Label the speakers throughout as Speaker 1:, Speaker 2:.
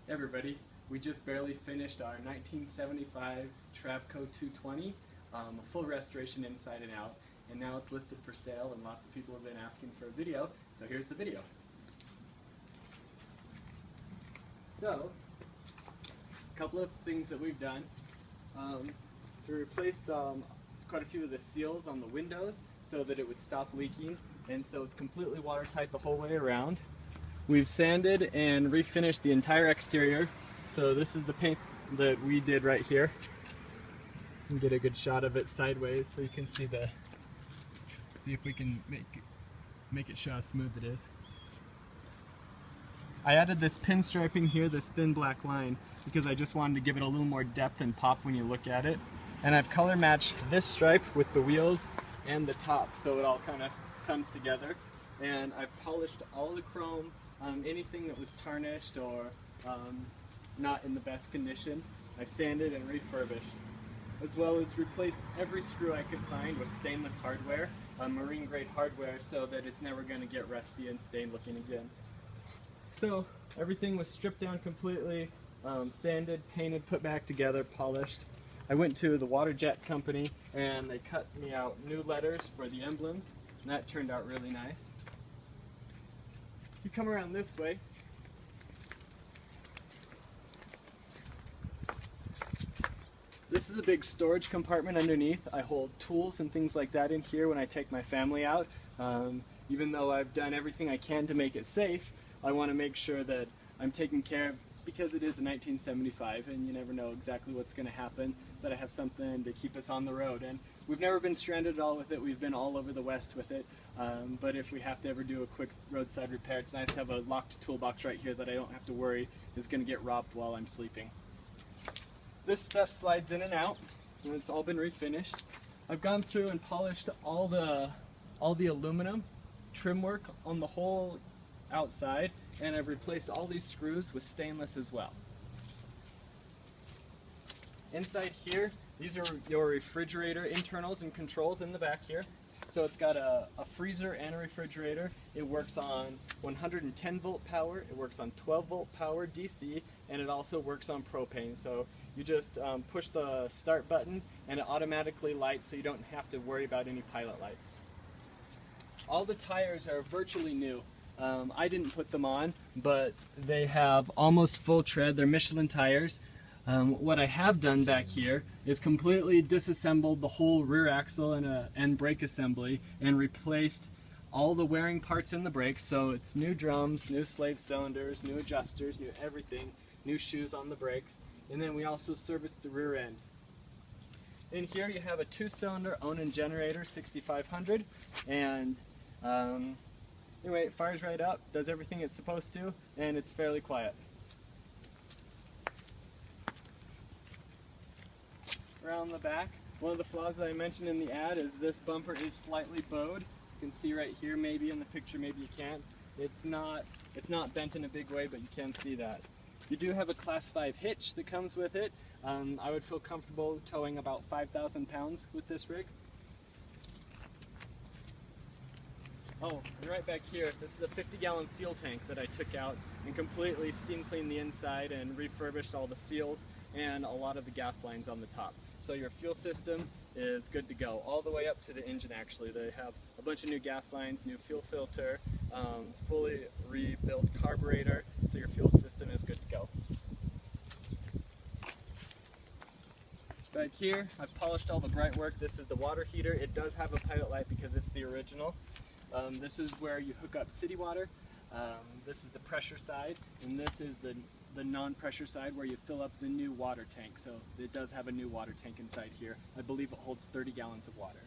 Speaker 1: Everybody, we just barely finished our 1975 Travco 220, a full restoration inside and out, and now it's listed for sale and lots of people have been asking for a video, so here's the video. So, a couple of things that we've done. We replaced quite a few of the seals on the windows so that it would stop leaking, and so it's completely watertight the whole way around. We've sanded and refinished the entire exterior. So this is the paint that we did right here. You can get a good shot of it sideways so you can see if we can make it show how smooth it is. I added this pinstriping here, this thin black line, because I just wanted to give it a little more depth and pop when you look at it. And I've color matched this stripe with the wheels and the top so it all kind of comes together. And I've polished all the chrome. Anything that was tarnished or not in the best condition, I sanded and refurbished, as well as replaced every screw I could find with stainless hardware, marine grade hardware, so that it's never going to get rusty and stained looking again. So everything was stripped down completely, sanded, painted, put back together, polished. I went to the water jet company and they cut me out new letters for the emblems, and that turned out really nice. You come around this way, this is a big storage compartment underneath. I hold tools and things like that in here when I take my family out. Even though I've done everything I can to make it safe, I want to make sure that I'm taken care of, because it is a 1975 and you never know exactly what's going to happen, that I have something to keep us on the road. And we've never been stranded at all with it. We've been all over the West with it. But if we have to ever do a quick roadside repair, it's nice to have a locked toolbox right here that I don't have to worry is going to get robbed while I'm sleeping. This step slides in and out, and it's all been refinished. I've gone through and polished all the aluminum trim work on the whole outside, and I've replaced all these screws with stainless as well. Inside here, these are your refrigerator internals and controls in the back here. So it's got a freezer and a refrigerator. It works on 110 volt power, it works on 12 volt power DC, and it also works on propane. So you just push the start button and it automatically lights, so you don't have to worry about any pilot lights. All the tires are virtually new. I didn't put them on, but they have almost full tread. They're Michelin tires. What I have done back here is completely disassembled the whole rear axle and brake assembly and replaced all the wearing parts in the brakes. So it's new drums, new slave cylinders, new adjusters, new everything, new shoes on the brakes. And then we also serviced the rear end. In here you have a 2-cylinder Onan generator, 6500, and anyway, it fires right up, does everything it's supposed to, and it's fairly quiet. Around the back, one of the flaws that I mentioned in the ad is this bumper is slightly bowed. You can see right here, maybe in the picture, maybe you can't. It's not bent in a big way, but you can see that. You do have a Class 5 hitch that comes with it. I would feel comfortable towing about 5,000 pounds with this rig. Oh, and right back here, this is a 50-gallon fuel tank that I took out and completely steam cleaned the inside and refurbished all the seals and a lot of the gas lines on the top. So your fuel system is good to go, all the way up to the engine actually. They have a bunch of new gas lines, new fuel filter, fully rebuilt carburetor, so your fuel system is good to go. Back here, I've polished all the bright work. This is the water heater. It does have a pilot light because it's the original. This is where you hook up city water. This is the pressure side, and this is the non-pressure side where you fill up the new water tank. So it does have a new water tank inside here. I believe it holds 30 gallons of water.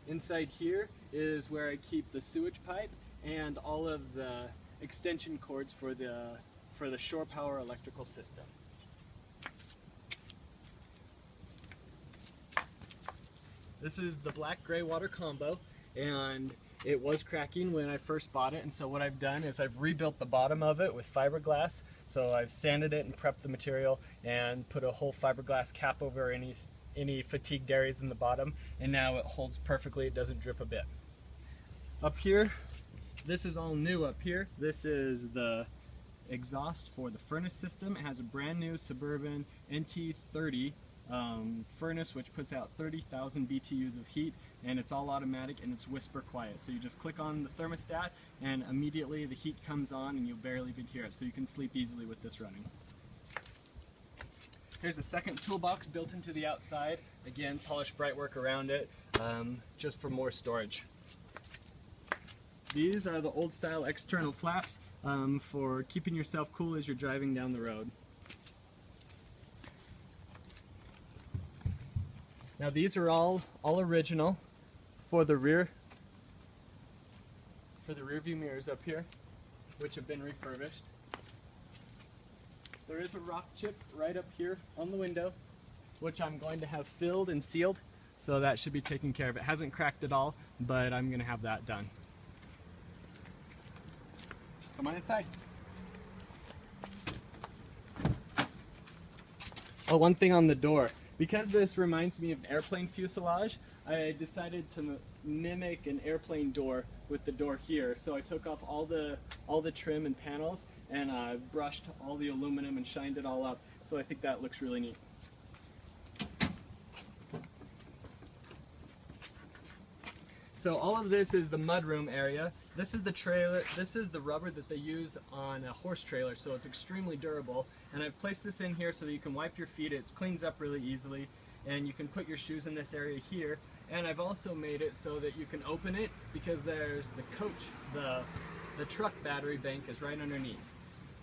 Speaker 1: Inside here is where I keep the sewage pipe and all of the extension cords for the shore power electrical system. This is the black-gray water combo, and it was cracking when I first bought it, and so what I've done is I've rebuilt the bottom of it with fiberglass. So I've sanded it and prepped the material and put a whole fiberglass cap over any fatigued areas in the bottom, and now it holds perfectly. It doesn't drip a bit. Up here, this is all new up here. This is the exhaust for the furnace system. It has a brand new Suburban NT30 furnace, which puts out 30,000 BTUs of heat, and it's all automatic and it's whisper quiet. So you just click on the thermostat and immediately the heat comes on and you'll barely even hear it. So you can sleep easily with this running. Here's a second toolbox built into the outside. Again, polished brightwork around it, just for more storage. These are the old style external flaps for keeping yourself cool as you're driving down the road. Now these are all original for the rear view mirrors up here, which have been refurbished. There is a rock chip right up here on the window, which I'm going to have filled and sealed, so that should be taken care of. It hasn't cracked at all, but I'm going to have that done. Come on inside. Oh, one thing on the door. Because this reminds me of an airplane fuselage, I decided to mimic an airplane door with the door here. So I took off all the trim and panels and brushed all the aluminum and shined it all up. So I think that looks really neat. So all of this is the mudroom area. This is the trailer. This is the rubber that they use on a horse trailer, so it's extremely durable. And I've placed this in here so that you can wipe your feet. It cleans up really easily, and you can put your shoes in this area here. And I've also made it so that you can open it because there's the coach, the truck battery bank is right underneath.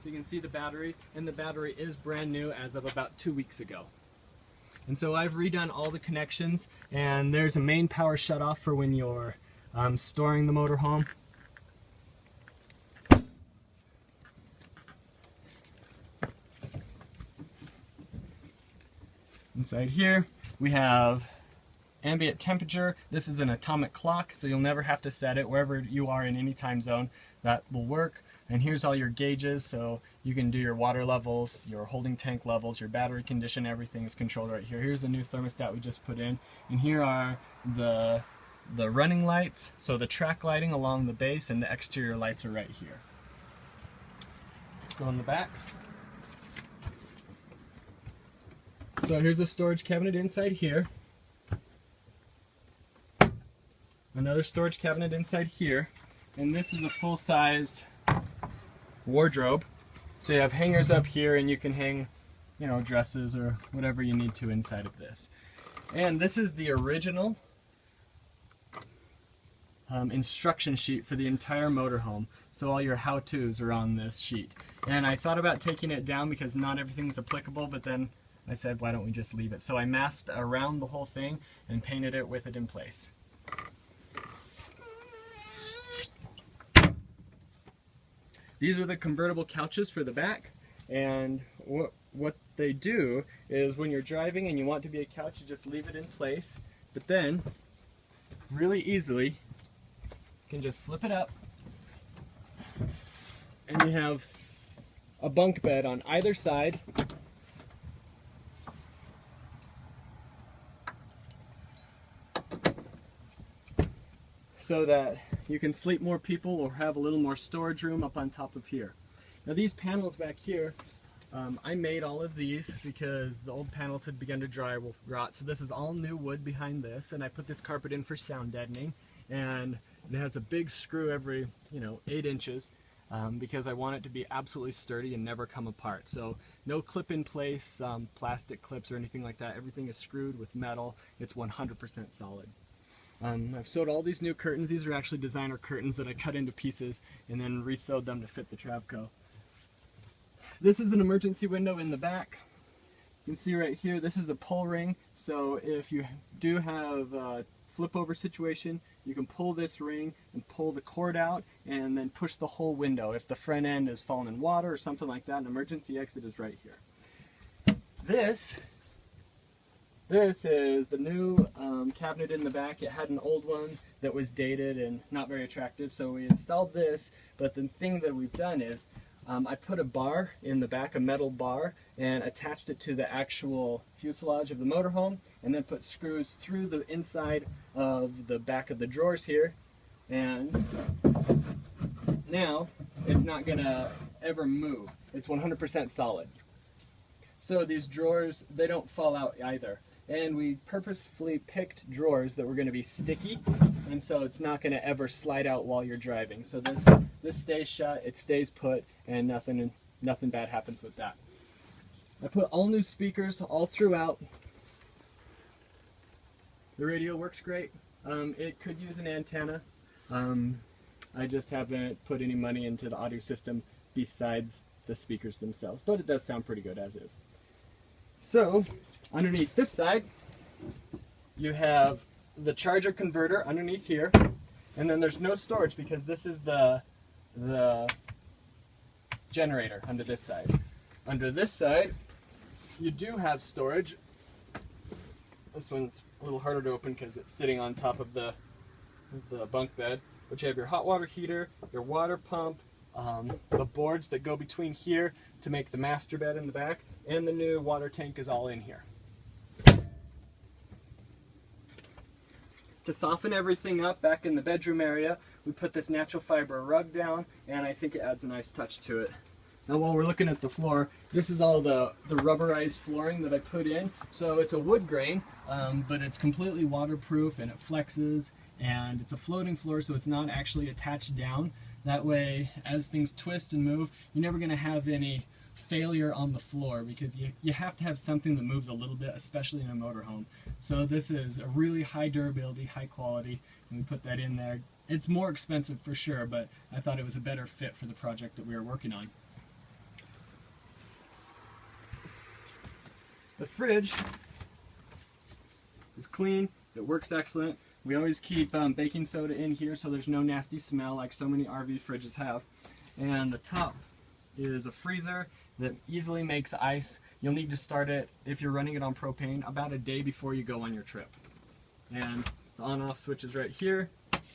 Speaker 1: So you can see the battery, and the battery is brand new as of about 2 weeks ago. And so I've redone all the connections, and there's a main power shutoff for when you're storing the motorhome. Inside here we have ambient temperature. This is an atomic clock, so you'll never have to set it. Wherever you are in any time zone, that will work. And here's all your gauges, so you can do your water levels, your holding tank levels, your battery condition, everything is controlled right here. Here's the new thermostat we just put in. And here are the running lights, so the track lighting along the base, and the exterior lights are right here. Let's go in the back. So here's a storage cabinet inside here. Another storage cabinet inside here. And this is a full-sized wardrobe. So you have hangers up here and you can hang, you know, dresses or whatever you need to inside of this. And this is the original instruction sheet for the entire motorhome. So all your how-tos are on this sheet. And I thought about taking it down because not everything's applicable, but then I said, why don't we just leave it? So I masked around the whole thing and painted it with it in place. These are the convertible couches for the back, and what they do is when you're driving and you want to be a couch, you just leave it in place, but then really easily you can just flip it up and you have a bunk bed on either side. So that you can sleep more people or have a little more storage room up on top of here. Now these panels back here, I made all of these because the old panels had begun to dry rot. So this is all new wood behind this, and I put this carpet in for sound deadening, and it has a big screw every 8 inches because I want it to be absolutely sturdy and never come apart. So no clip in place, plastic clips or anything like that. Everything is screwed with metal. It's 100% solid. I've sewed all these new curtains. These are actually designer curtains that I cut into pieces and then resewed them to fit the Travco. This is an emergency window in the back. You can see right here, this is a pull ring. So if you do have a flip over situation, you can pull this ring and pull the cord out and then push the whole window. If the front end is fallen in water or something like that, an emergency exit is right here. This is the new cabinet in the back. It had an old one that was dated and not very attractive, so we installed this. But the thing that we've done is I put a bar in the back, a metal bar, and attached it to the actual fuselage of the motorhome, and then put screws through the inside of the back of the drawers here. And now it's not gonna ever move. It's 100% solid. So these drawers, they don't fall out either. And we purposefully picked drawers that were going to be sticky, and so it's not going to ever slide out while you're driving. So this stays shut, it stays put, and nothing bad happens with that. I put all new speakers all throughout. The radio works great. It could use an antenna. I just haven't put any money into the audio system besides the speakers themselves, but it does sound pretty good as is. So underneath this side, you have the charger converter underneath here, and then there's no storage because this is the generator under this side. Under this side, you do have storage. This one's a little harder to open because it's sitting on top of the bunk bed. But you have your hot water heater, your water pump, the boards that go between here to make the master bed in the back, and the new water tank is all in here. To soften everything up back in the bedroom area, we put this natural fiber rug down, and I think it adds a nice touch to it. Now while we're looking at the floor, this is all the rubberized flooring that I put in. So it's a wood grain, but it's completely waterproof and it flexes, and it's a floating floor, so it's not actually attached down. That way, as things twist and move, you're never going to have any failure on the floor, because you have to have something that moves a little bit, especially in a motorhome. So this is a really high durability, high quality, and we put that in there. It's more expensive for sure, but I thought it was a better fit for the project that we were working on. The fridge is clean, it works excellent. We always keep baking soda in here so there's no nasty smell like so many RV fridges have. And the top is a freezer that easily makes ice. You'll need to start it, if you're running it on propane, about a day before you go on your trip. And the on-off switch is right here.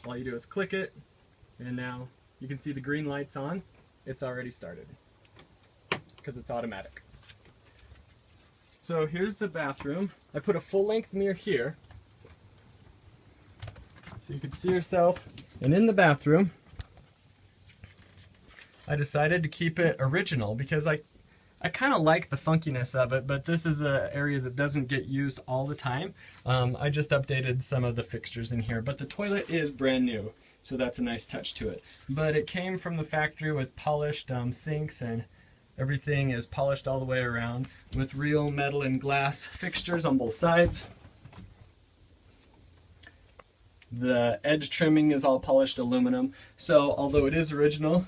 Speaker 1: All you do is click it, and now you can see the green lights on. It's already started because it's automatic. So here's the bathroom. I put a full-length mirror here so you can see yourself. And in the bathroom, I decided to keep it original because I kind of like the funkiness of it, but this is an area that doesn't get used all the time. I just updated some of the fixtures in here, but the toilet is brand new, so that's a nice touch to it. But it came from the factory with polished sinks, and everything is polished all the way around with real metal and glass fixtures on both sides. The edge trimming is all polished aluminum, so although it is original,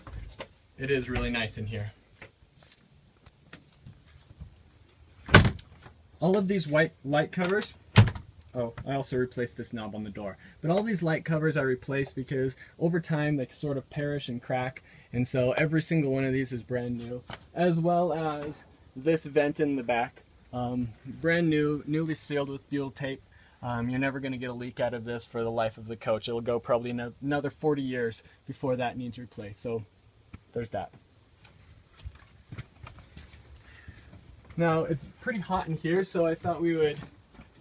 Speaker 1: it is really nice in here. All of these white light covers, oh, I also replaced this knob on the door, but all these light covers I replaced because over time they sort of perish and crack, and so every single one of these is brand new, as well as this vent in the back, brand new, newly sealed with butyl tape. You're never going to get a leak out of this for the life of the coach. It'll go probably another 40 years before that needs replaced, so there's that. Now it's pretty hot in here, so I thought we would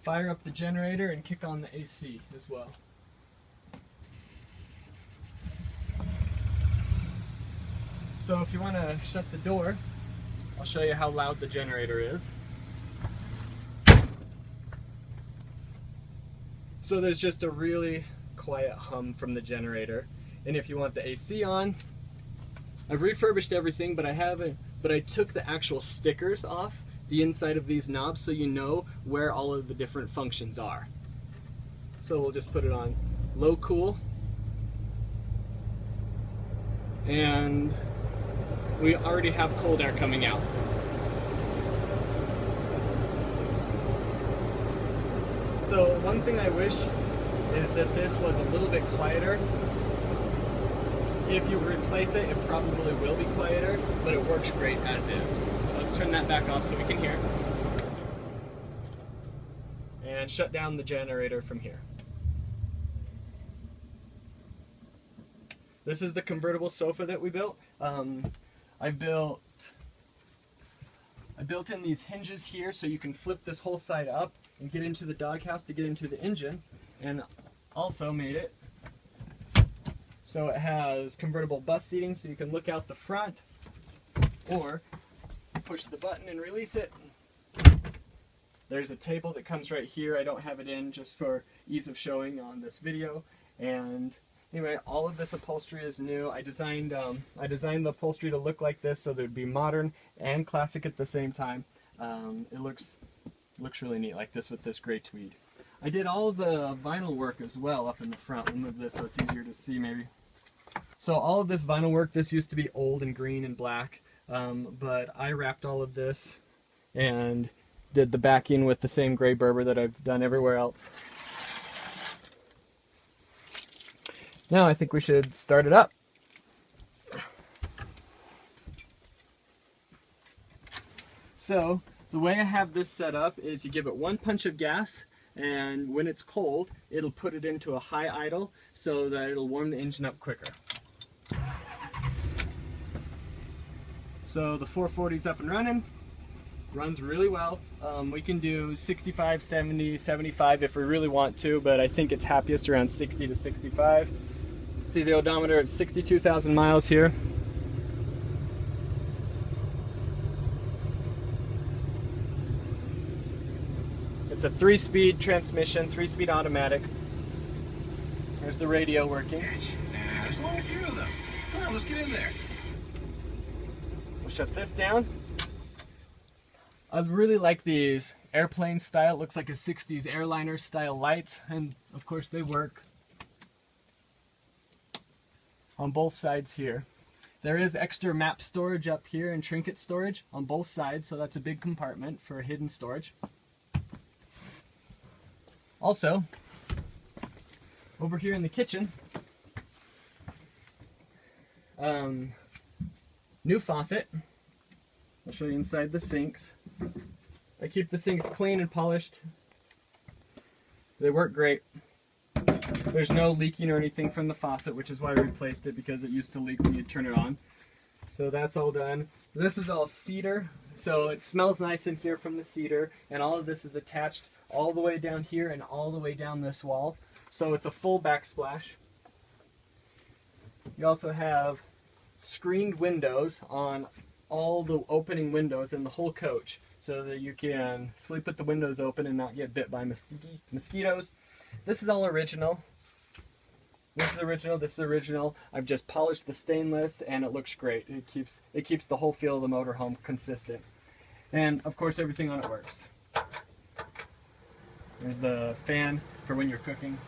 Speaker 1: fire up the generator and kick on the AC as well. So if you want to shut the door, I'll show you how loud the generator is. So there's just a really quiet hum from the generator. And if you want the AC on, I've refurbished everything, but I took the actual stickers off the inside of these knobs so you know where all of the different functions are. So we'll just put it on low cool, and we already have cold air coming out. So one thing I wish is that this was a little bit quieter. If you replace it, it probably will be quieter, but it works great as is. So let's turn that back off so we can hear. And shut down the generator from here. This is the convertible sofa that we built. I built in these hinges here so you can flip this whole side up and get into the doghouse to get into the engine, and also made it so it has convertible bus seating so you can look out the front or push the button and release it. There's a table that comes right here. I don't have it in just for ease of showing on this video. And anyway, all of this upholstery is new. I designed the upholstery to look like this so that it would be modern and classic at the same time. It looks really neat like this with this gray tweed. I did all of the vinyl work as well up in the front. We'll move this so it's easier to see maybe. So all of this vinyl work, this used to be old and green and black, but I wrapped all of this and did the backing with the same gray Berber that I've done everywhere else. Now I think we should start it up. So the way I have this set up is you give it one punch of gas, and when it's cold, it'll put it into a high idle so that it'll warm the engine up quicker. So the 440's up and running, runs really well. We can do 65, 70, 75 if we really want to, but I think it's happiest around 60 to 65. See the odometer at 62,000 miles here. It's a 3-speed transmission, 3-speed automatic. There's the radio working.
Speaker 2: There's only a few of them. Come on, let's get in there.
Speaker 1: We'll shut this down. I really like these airplane style. It looks like a 60s airliner style lights, and of course they work on both sides here. There is extra map storage up here and trinket storage on both sides, so that's a big compartment for hidden storage. Also, over here in the kitchen, new faucet. I'll show you inside the sinks. I keep the sinks clean and polished. They work great. There's no leaking or anything from the faucet, which is why I replaced it, because it used to leak when you turn it on. So that's all done. This is all cedar, so it smells nice in here from the cedar, and all of this is attached all the way down here and all the way down this wall. So it's a full backsplash. You also have screened windows on all the opening windows in the whole coach, so that you can sleep with the windows open and not get bit by mosquitoes. This is all original. This is original, this is original. I've just polished the stainless and it looks great. It keeps the whole feel of the motorhome consistent. And of course everything on it works. There's the fan for when you're cooking.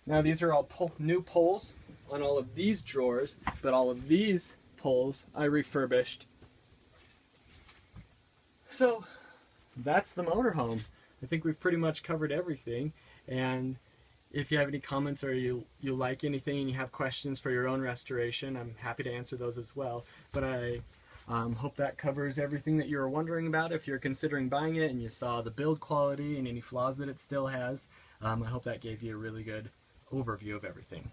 Speaker 1: Now these are all new poles on all of these drawers, but all of these poles I refurbished. So that's the motorhome. I think we've pretty much covered everything, and if you have any comments or you like anything and you have questions for your own restoration, I'm happy to answer those as well. But I hope that covers everything that you were wondering about. If you're considering buying it and you saw the build quality and any flaws that it still has, I hope that gave you a really good overview of everything.